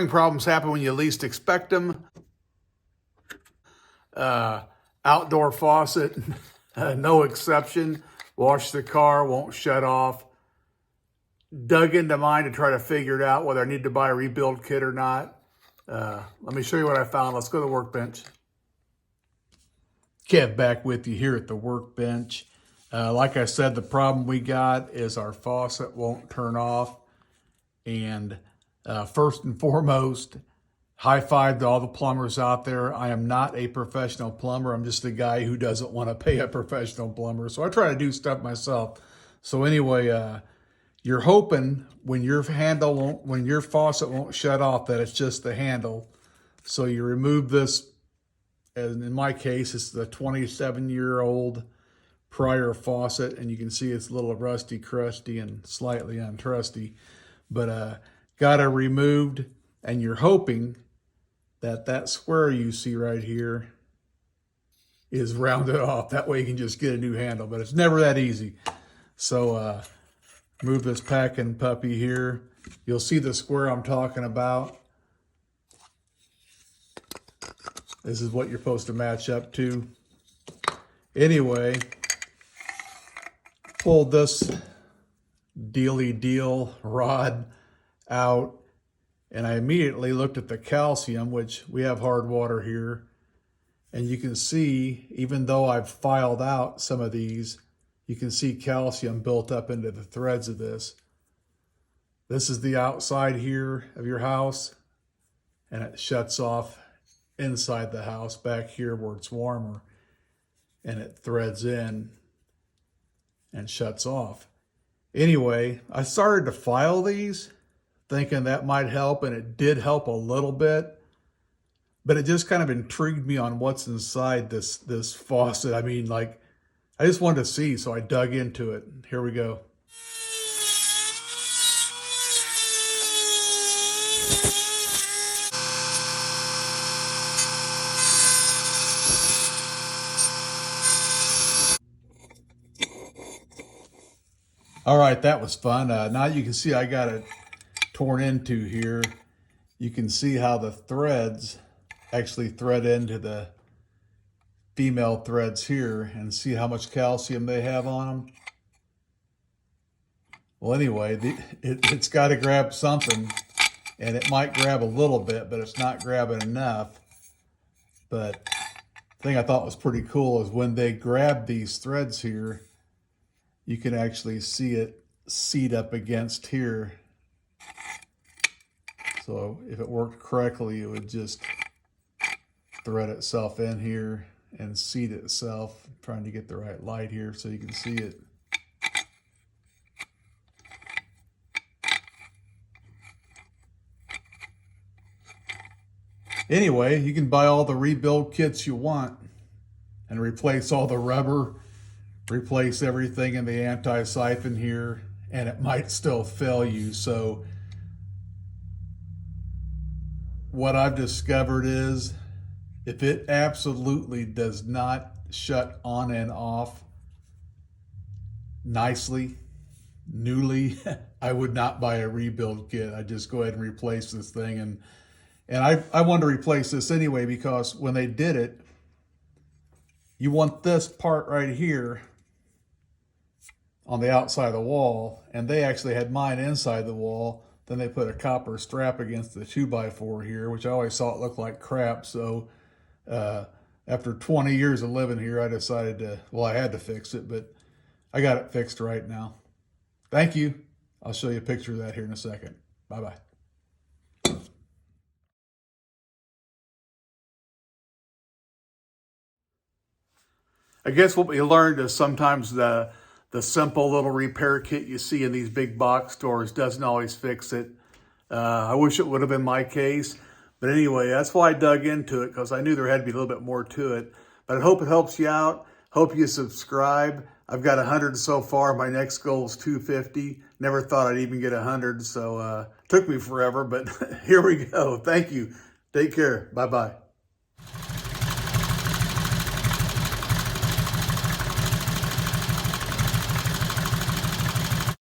Problems happen when you least expect them. Outdoor faucet, no exception. Wash the car, won't shut off. Dug into mine to try to figure it out whether I need to buy a rebuild kit or not. Let me show you what I found. Let's go to the workbench. Kev back with you here at the workbench. Like I said, the problem we got is our faucet won't turn off. And first and foremost, high five to all the plumbers out there. I am not a professional plumber. I'm just a guy who doesn't want to pay a professional plumber. So I try to do stuff myself. So anyway, you're hoping when your faucet won't shut off that it's just the handle. So you remove this, and in my case, it's the 27-year-old Prier faucet, and you can see it's a little rusty, crusty, and slightly untrusty. But got it removed, and you're hoping that that square you see right here is rounded off. That way you can just get a new handle, but it's never that easy. So move this packing puppy here. You'll see the square I'm talking about. This is what you're supposed to match up to. Anyway, pulled this dealy deal rod out, and I immediately looked at the calcium, which we have hard water here. And you can see, even though I've filed out some of these, you can see calcium built up into the threads of this. This is the outside here of your house, and it shuts off inside the house back here where it's warmer, and it threads in and shuts off. Anyway, I started to file these thinking that might help, and it did help a little bit, but it just kind of intrigued me on what's inside this faucet. I mean, like, I just wanted to see, so I dug into it. Here we go. All right, that was fun. Now you can see I got it torn into here. You can see how the threads actually thread into the female threads here, and see how much calcium they have on them. Well, anyway, it's got to grab something, and it might grab a little bit, but it's not grabbing enough. But the thing I thought was pretty cool is when they grab these threads here, you can actually see it seat up against here. So if it worked correctly, it would just thread itself in here and seat itself. I'm trying to get the right light here so you can see it. Anyway, you can buy all the rebuild kits you want and replace all the rubber, replace everything in the anti-siphon here, and it might still fail you. So what I've discovered is if it absolutely does not shut on and off nicely, newly, I would not buy a rebuild kit. I'd just go ahead and replace this thing. And I wanted to replace this anyway, because when they did it, you want this part right here on the outside of the wall, and they actually had mine inside the wall. Then they put a copper strap against the 2x4 here, which I always thought looked like crap. So after 20 years of living here, I decided to, well, I had to fix it, but I got it fixed right now. Thank you. I'll show you a picture of that here in a second. Bye-bye. I guess what we learned is sometimes the simple little repair kit you see in these big box stores doesn't always fix it. I wish it would have been my case. But anyway, that's why I dug into it, because I knew there had to be a little bit more to it. But I hope it helps you out. Hope you subscribe. I've got 100 so far. My next goal is 250. Never thought I'd even get 100, so took me forever, but here we go. Thank you. Take care. Bye-bye.